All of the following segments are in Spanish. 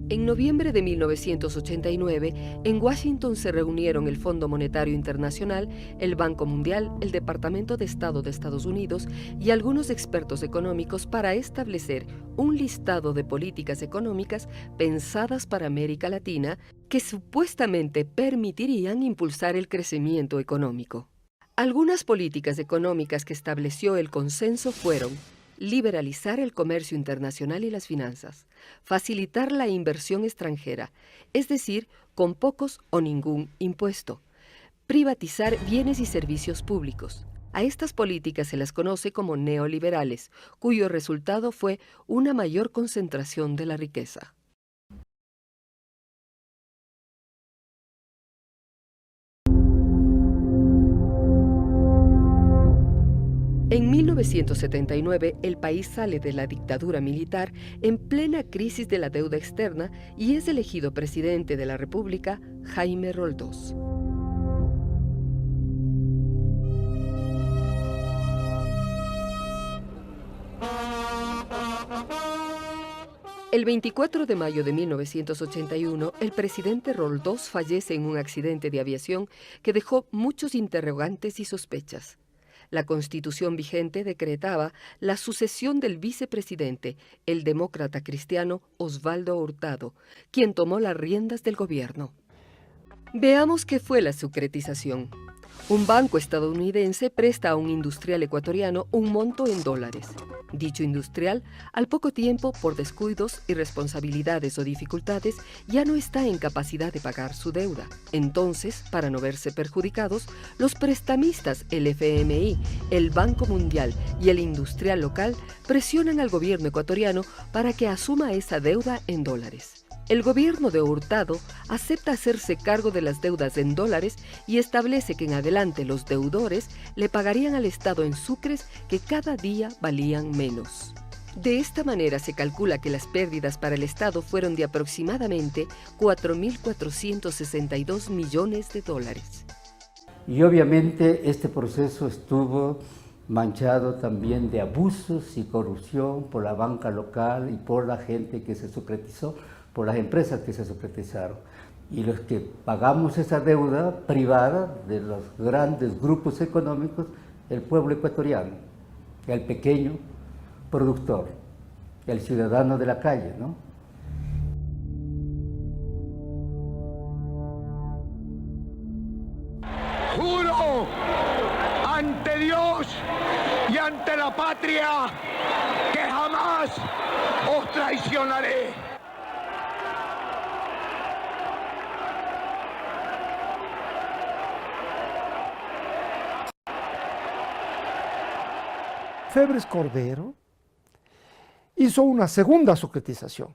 En noviembre de 1989, en Washington se reunieron el Fondo Monetario Internacional, el Banco Mundial, el Departamento de Estado de Estados Unidos y algunos expertos económicos para establecer un listado de políticas económicas pensadas para América Latina que supuestamente permitirían impulsar el crecimiento económico. Algunas políticas económicas que estableció el consenso fueron: liberalizar el comercio internacional y las finanzas, facilitar la inversión extranjera, es decir, con pocos o ningún impuesto, privatizar bienes y servicios públicos. A estas políticas se las conoce como neoliberales, cuyo resultado fue una mayor concentración de la riqueza. En 1979, el país sale de la dictadura militar en plena crisis de la deuda externa y es elegido presidente de la República Jaime Roldós. El 24 de mayo de 1981, el presidente Roldós fallece en un accidente de aviación que dejó muchos interrogantes y sospechas. La Constitución vigente decretaba la sucesión del vicepresidente, el demócrata cristiano Osvaldo Hurtado, quien tomó las riendas del gobierno. Veamos qué fue la secretización. Un banco estadounidense presta a un industrial ecuatoriano un monto en dólares. Dicho industrial, al poco tiempo, por descuidos, irresponsabilidades o dificultades, ya no está en capacidad de pagar su deuda. Entonces, para no verse perjudicados, los prestamistas, el FMI, el Banco Mundial y el industrial local presionan al gobierno ecuatoriano para que asuma esa deuda en dólares. El gobierno de Hurtado acepta hacerse cargo de las deudas en dólares y establece que en adelante los deudores le pagarían al Estado en sucres que cada día valían menos. De esta manera se calcula que las pérdidas para el Estado fueron de aproximadamente 4.462 millones de dólares. Y obviamente este proceso estuvo manchado también de abusos y corrupción por la banca local y por la gente que se secretizó, por las empresas que se secretizaron. Y los que pagamos esa deuda privada de los grandes grupos económicos, el pueblo ecuatoriano, el pequeño productor, el ciudadano de la calle, ¿no? Juro ante Dios y ante la patria que jamás os traicionaré. Febres Cordero hizo una segunda secretización.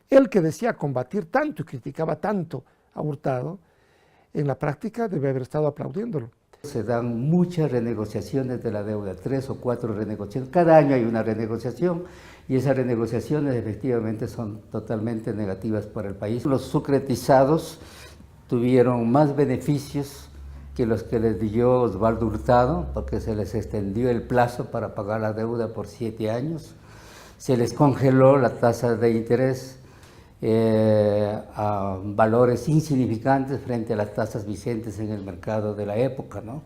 Él, que decía combatir tanto y criticaba tanto a Hurtado, en la práctica debe haber estado aplaudiéndolo. Se dan muchas renegociaciones de la deuda, 3 o 4 renegociaciones. Cada año hay una renegociación y esas renegociaciones efectivamente son totalmente negativas para el país. Los secretizados tuvieron más beneficios que los que les dio Osvaldo Hurtado, porque se les extendió el plazo para pagar la deuda por 7 años, se les congeló la tasa de interés a valores insignificantes frente a las tasas vigentes en el mercado de la época, ¿no?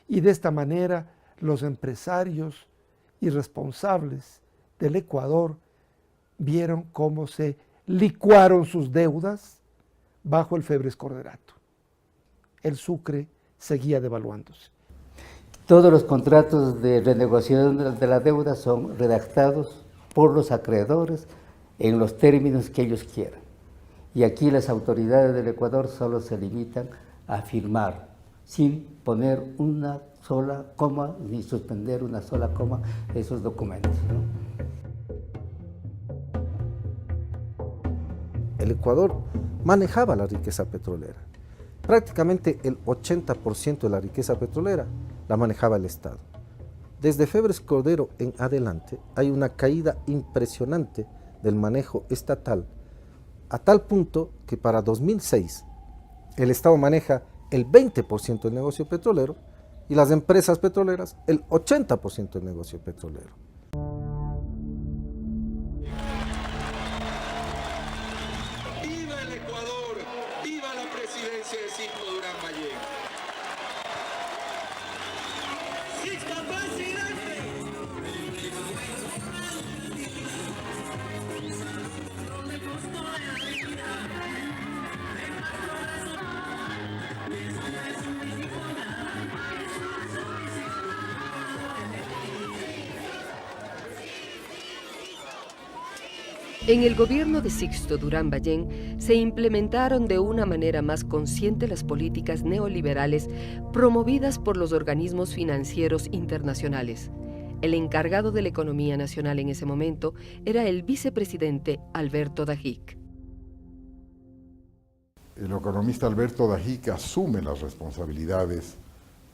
Y de esta manera los empresarios y responsables del Ecuador vieron cómo se licuaron sus deudas bajo el Febres Corderato. El sucre seguía devaluándose. Todos los contratos de renegociación de la deuda son redactados por los acreedores en los términos que ellos quieran. Y aquí las autoridades del Ecuador solo se limitan a firmar, sin poner una sola coma, ni suspender una sola coma esos documentos, ¿no? El Ecuador manejaba la riqueza petrolera. Prácticamente el 80% de la riqueza petrolera la manejaba el Estado. Desde Febres Cordero en adelante hay una caída impresionante del manejo estatal, a tal punto que para 2006 el Estado maneja el 20% del negocio petrolero y las empresas petroleras el 80% del negocio petrolero. provincia de Sixto Durán Ballén. En el gobierno de Sixto Durán Ballén se implementaron de una manera más consciente las políticas neoliberales promovidas por los organismos financieros internacionales. El encargado de la economía nacional en ese momento era el vicepresidente Alberto Dajic. El economista Alberto Dajic asume las responsabilidades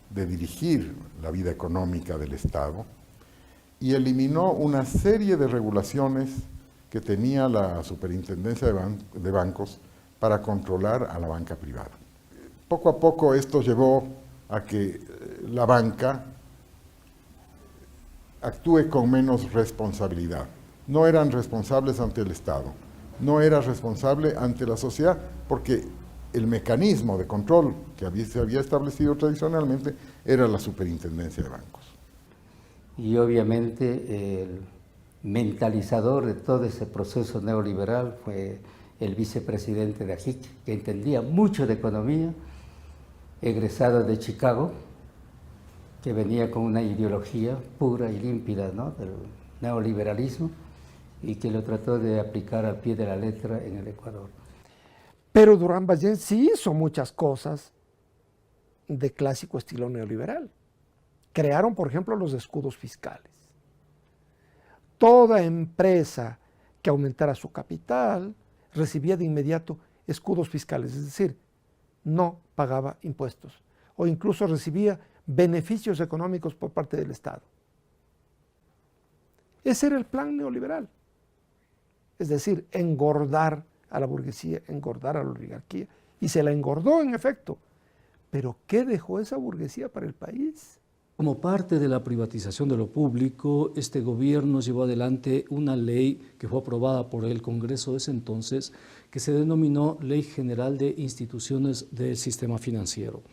de dirigir la vida económica del Estado y eliminó una serie de regulaciones que tenía la Superintendencia de Bancos para controlar a la banca privada. Poco a poco esto llevó a que la banca actúe con menos responsabilidad. No eran responsables ante el Estado, no era responsable ante la sociedad, porque el mecanismo de control que se había establecido tradicionalmente era la Superintendencia de Bancos. Y obviamente el mentalizador de todo ese proceso neoliberal fue el vicepresidente Dajic, que entendía mucho de economía, egresado de Chicago, que venía con una ideología pura y límpida, ¿no?, del neoliberalismo, y que lo trató de aplicar al pie de la letra en el Ecuador. Pero Durán Ballén sí hizo muchas cosas de clásico estilo neoliberal. Crearon, por ejemplo, los escudos fiscales. Toda empresa que aumentara su capital recibía de inmediato escudos fiscales, es decir, no pagaba impuestos o incluso recibía beneficios económicos por parte del Estado. Ese era el plan neoliberal, es decir, engordar a la burguesía, engordar a la oligarquía, y se la engordó en efecto. Pero ¿qué dejó esa burguesía para el país? Como parte de la privatización de lo público, este gobierno llevó adelante una ley que fue aprobada por el Congreso de ese entonces, que se denominó Ley General de Instituciones del Sistema Financiero.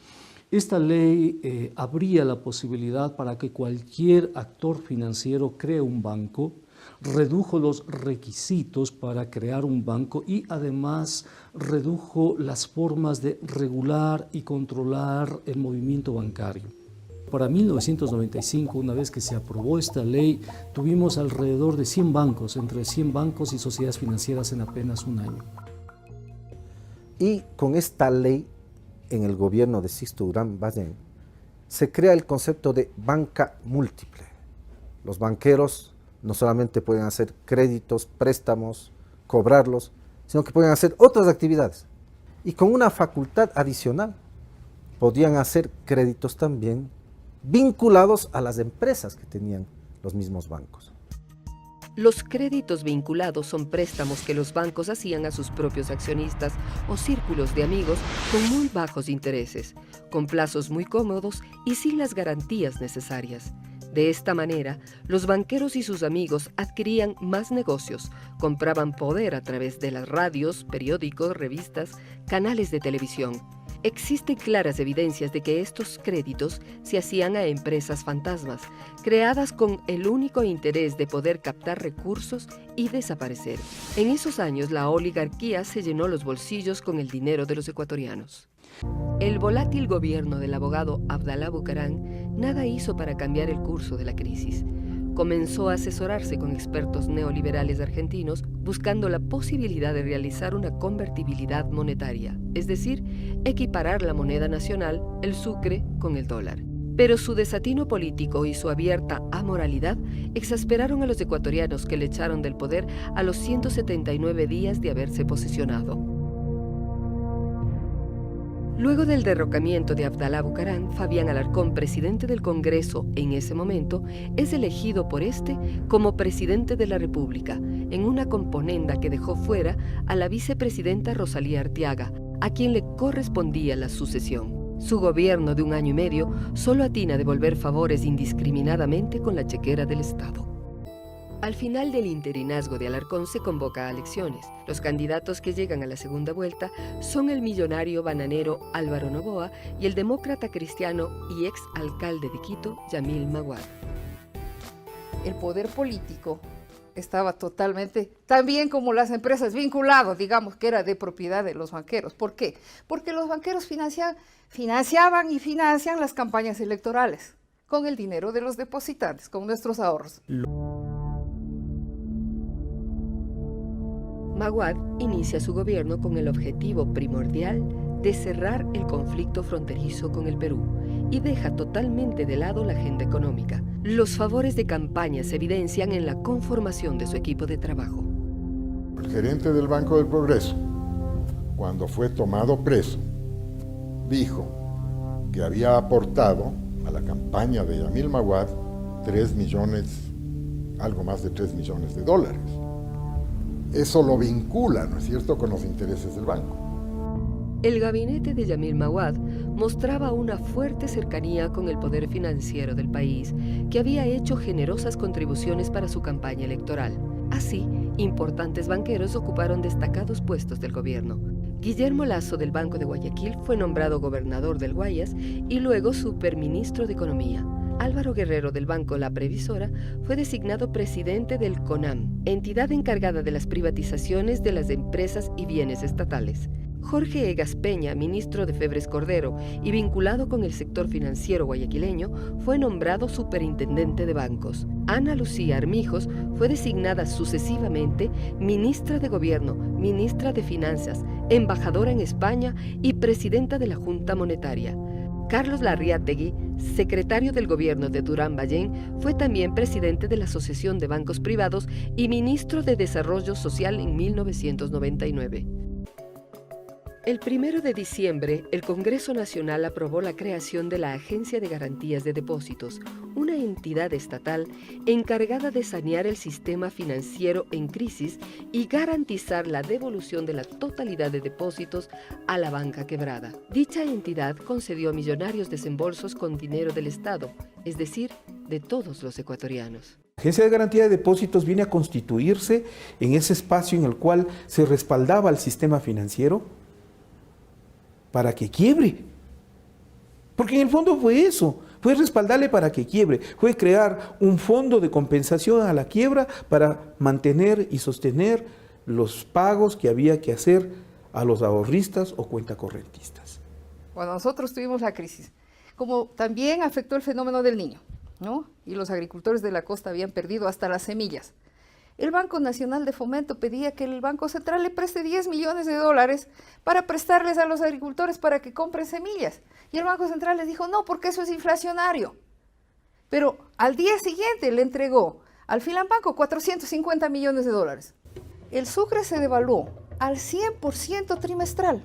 Esta ley abría la posibilidad para que cualquier actor financiero cree un banco, redujo los requisitos para crear un banco y además redujo las formas de regular y controlar el movimiento bancario. Para 1995, una vez que se aprobó esta ley, tuvimos alrededor de 100 bancos, entre 100 bancos y sociedades financieras en apenas un año. Y con esta ley, en el gobierno de Sixto Durán Ballén, se crea el concepto de banca múltiple. Los banqueros no solamente pueden hacer créditos, préstamos, cobrarlos, sino que pueden hacer otras actividades. Y con una facultad adicional, podían hacer créditos también vinculados a las empresas que tenían los mismos bancos. Los créditos vinculados son préstamos que los bancos hacían a sus propios accionistas o círculos de amigos con muy bajos intereses, con plazos muy cómodos y sin las garantías necesarias. De esta manera, los banqueros y sus amigos adquirían más negocios, compraban poder a través de las radios, periódicos, revistas, canales de televisión. Existen claras evidencias de que estos créditos se hacían a empresas fantasmas, creadas con el único interés de poder captar recursos y desaparecer. En esos años, la oligarquía se llenó los bolsillos con el dinero de los ecuatorianos. El volátil gobierno del abogado Abdalá Bucaram nada hizo para cambiar el curso de la crisis. Comenzó a asesorarse con expertos neoliberales argentinos buscando la posibilidad de realizar una convertibilidad monetaria, es decir, equiparar la moneda nacional, el sucre, con el dólar. Pero su desatino político y su abierta amoralidad exasperaron a los ecuatorianos, que le echaron del poder a los 179 días de haberse posesionado. Luego del derrocamiento de Abdalá Bucaram, Fabián Alarcón, presidente del Congreso en ese momento, es elegido por este como presidente de la República, en una componenda que dejó fuera a la vicepresidenta Rosalía Arteaga, a quien le correspondía la sucesión. Su gobierno de 1 año y medio solo atina a devolver favores indiscriminadamente con la chequera del Estado. Al final del interinazgo de Alarcón se convoca a elecciones. Los candidatos que llegan a la segunda vuelta son el millonario bananero Álvaro Noboa y el demócrata cristiano y ex alcalde de Quito, Yamil Maguad. El poder político estaba totalmente, también como las empresas, vinculado, digamos, que era de propiedad de los banqueros. ¿Por qué? Porque los banqueros financiaban y financian las campañas electorales con el dinero de los depositantes, con nuestros ahorros. Maguad inicia su gobierno con el objetivo primordial de cerrar el conflicto fronterizo con el Perú y deja totalmente de lado la agenda económica. Los favores de campaña se evidencian en la conformación de su equipo de trabajo. El gerente del Banco del Progreso, cuando fue tomado preso, dijo que había aportado a la campaña de Yamil Maguad algo más de 3 millones de dólares. Eso lo vincula, ¿no es cierto?, con los intereses del banco. El gabinete de Yamil Maguad mostraba una fuerte cercanía con el poder financiero del país, que había hecho generosas contribuciones para su campaña electoral. Así, importantes banqueros ocuparon destacados puestos del gobierno. Guillermo Lasso del Banco de Guayaquil fue nombrado gobernador del Guayas y luego superministro de Economía. Álvaro Guerrero del Banco La Previsora fue designado presidente del CONAM, entidad encargada de las privatizaciones de las empresas y bienes estatales. Jorge Egas Peña, ministro de Febres Cordero y vinculado con el sector financiero guayaquileño, fue nombrado superintendente de bancos. Ana Lucía Armijos fue designada sucesivamente ministra de Gobierno, ministra de Finanzas, embajadora en España y presidenta de la Junta Monetaria. Carlos Larriategui, secretario del gobierno de Durán Ballén, fue también presidente de la Asociación de Bancos Privados y ministro de Desarrollo Social en 1999. El 1 de diciembre, el Congreso Nacional aprobó la creación de la Agencia de Garantías de Depósitos, una entidad estatal encargada de sanear el sistema financiero en crisis y garantizar la devolución de la totalidad de depósitos a la banca quebrada. Dicha entidad concedió millonarios desembolsos con dinero del Estado, es decir, de todos los ecuatorianos. La Agencia de Garantía de Depósitos viene a constituirse en ese espacio en el cual se respaldaba al sistema financiero para que quiebre. Porque en el fondo fue eso, fue respaldarle para que quiebre, fue crear un fondo de compensación a la quiebra para mantener y sostener los pagos que había que hacer a los ahorristas o cuentacorrentistas. Cuando nosotros tuvimos la crisis, como también afectó el fenómeno del Niño, ¿no? Y los agricultores de la costa habían perdido hasta las semillas. El Banco Nacional de Fomento pedía que el Banco Central le preste 10 millones de dólares para prestarles a los agricultores para que compren semillas. Y el Banco Central les dijo, no, porque eso es inflacionario. Pero al día siguiente le entregó al Filambanco 450 millones de dólares. El sucre se devaluó al 100% trimestral.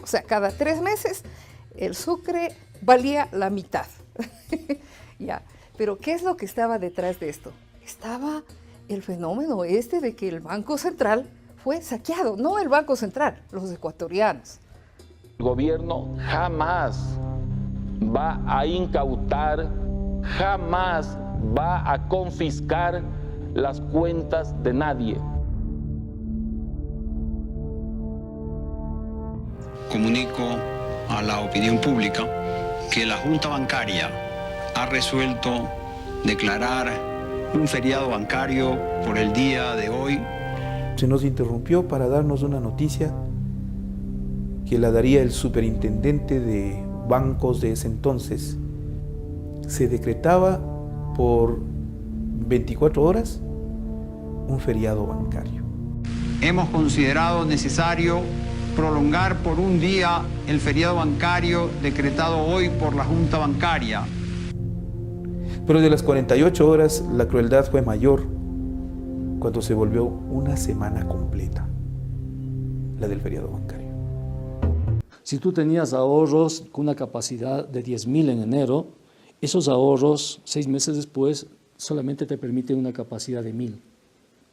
O sea, cada 3 meses el sucre valía la mitad. Ya. Pero ¿qué es lo que estaba detrás de esto? Estaba el fenómeno de que el Banco Central fue saqueado, no el Banco Central, los ecuatorianos. El gobierno jamás va a incautar, jamás va a confiscar las cuentas de nadie. Comunico a la opinión pública que la Junta Bancaria ha resuelto declarar un feriado bancario por el día de hoy. Se nos interrumpió para darnos una noticia que la daría el superintendente de bancos de ese entonces. Se decretaba por 24 horas un feriado bancario. Hemos considerado necesario prolongar por un día el feriado bancario decretado hoy por la Junta Bancaria. Pero de las 48 horas la crueldad fue mayor cuando se volvió una semana completa, la del feriado bancario. Si tú tenías ahorros con una capacidad de 10.000 en enero, esos ahorros 6 meses después solamente te permiten una capacidad de 1.000.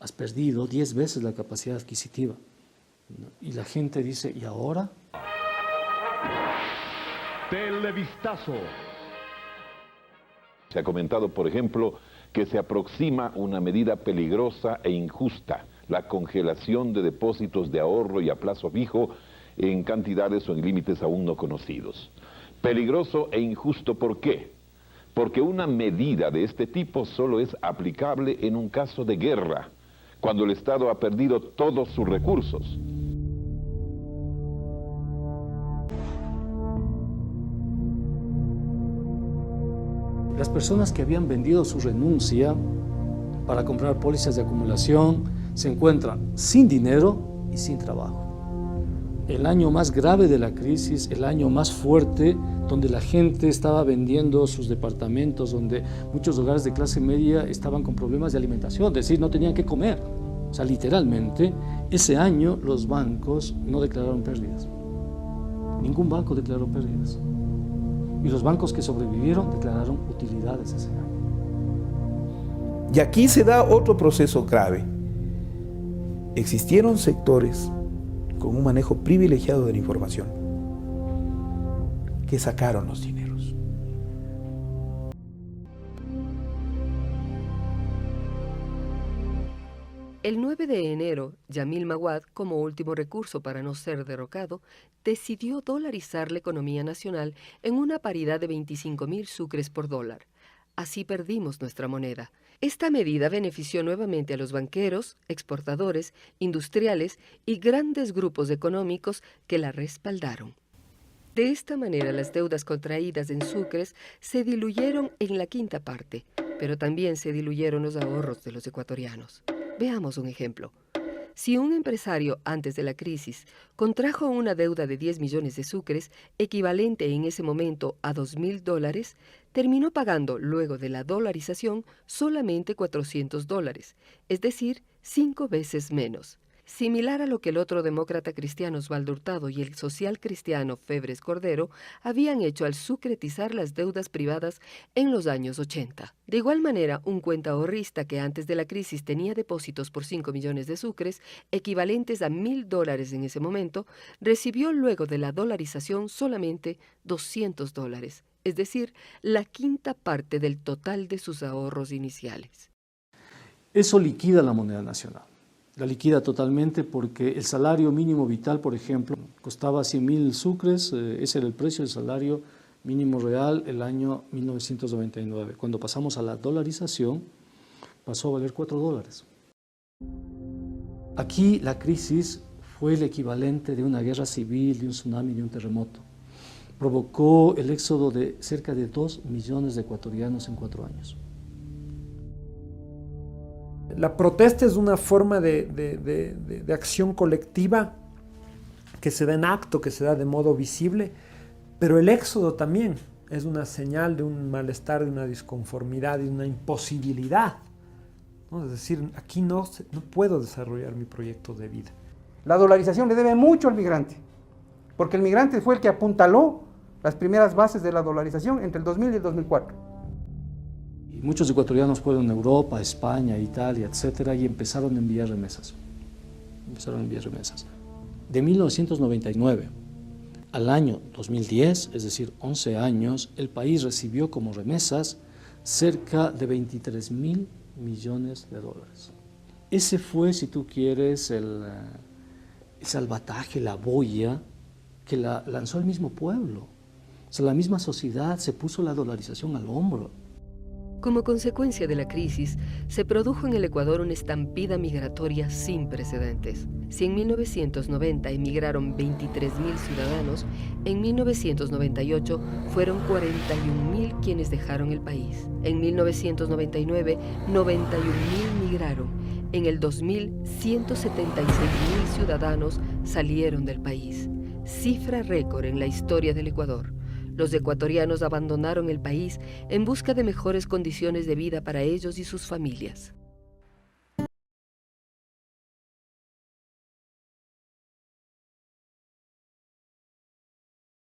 Has perdido 10 veces la capacidad adquisitiva. Y la gente dice, ¿y ahora? Televistazo. Se ha comentado, por ejemplo, que se aproxima una medida peligrosa e injusta, la congelación de depósitos de ahorro y a plazo fijo en cantidades o en límites aún no conocidos. Peligroso e injusto, ¿por qué? Porque una medida de este tipo solo es aplicable en un caso de guerra, cuando el Estado ha perdido todos sus recursos. Las personas que habían vendido su renuncia para comprar pólizas de acumulación se encuentran sin dinero y sin trabajo. El año más grave de la crisis, el año más fuerte, donde la gente estaba vendiendo sus departamentos, donde muchos hogares de clase media estaban con problemas de alimentación, es decir, no tenían que comer. O sea, literalmente, ese año los bancos no declararon pérdidas. Ningún banco declaró pérdidas. Y los bancos que sobrevivieron declararon utilidades ese año. Y aquí se da otro proceso grave. Existieron sectores con un manejo privilegiado de la información que sacaron los dineros. El 9 de enero, Yamil Maguad, como último recurso para no ser derrocado, decidió dolarizar la economía nacional en una paridad de 25.000 sucres por dólar. Así perdimos nuestra moneda. Esta medida benefició nuevamente a los banqueros, exportadores, industriales y grandes grupos económicos que la respaldaron. De esta manera, las deudas contraídas en sucres se diluyeron en la quinta parte, pero también se diluyeron los ahorros de los ecuatorianos. Veamos un ejemplo. Si un empresario antes de la crisis contrajo una deuda de 10 millones de sucres, equivalente en ese momento a $2.000, terminó pagando, luego de la dolarización, solamente $400, es decir, 5 veces menos. Similar a lo que el otro demócrata cristiano Osvaldo Hurtado y el social cristiano Febres Cordero habían hecho al sucretizar las deudas privadas en los años 80. De igual manera, un cuentaahorrista que antes de la crisis tenía depósitos por 5 millones de sucres, equivalentes a $1.000 en ese momento, recibió luego de la dolarización solamente $200, es decir, la quinta parte del total de sus ahorros iniciales. Eso liquida la moneda nacional. La liquida totalmente porque el salario mínimo vital, por ejemplo, costaba 100.000 sucres, ese era el precio del salario mínimo real el año 1999. Cuando pasamos a la dolarización, pasó a valer $4. Aquí la crisis fue el equivalente de una guerra civil, de un tsunami, de un terremoto. Provocó el éxodo de cerca de 2 millones de ecuatorianos en 4 años. La protesta es una forma de acción colectiva que se da en acto, que se da de modo visible, pero el éxodo también es una señal de un malestar, de una disconformidad, de una imposibilidad, ¿no? Es decir, aquí no puedo desarrollar mi proyecto de vida. La dolarización le debe mucho al migrante, porque el migrante fue el que apuntaló las primeras bases de la dolarización entre el 2000 y el 2004. Muchos ecuatorianos fueron a Europa, España, Italia, etcétera, y empezaron a enviar remesas. De 1999 al año 2010, es decir, 11 años, el país recibió como remesas cerca de 23.000 millones de dólares. Ese fue, si tú quieres, el salvataje, la boya que la lanzó el mismo pueblo. O sea, la misma sociedad se puso la dolarización al hombro. Como consecuencia de la crisis, se produjo en el Ecuador una estampida migratoria sin precedentes. Si en 1990 emigraron 23.000 ciudadanos, en 1998 fueron 41.000 quienes dejaron el país. En 1999, 91.000 migraron. En el 2000, 176.000 ciudadanos salieron del país. Cifra récord en la historia del Ecuador. Los ecuatorianos abandonaron el país en busca de mejores condiciones de vida para ellos y sus familias.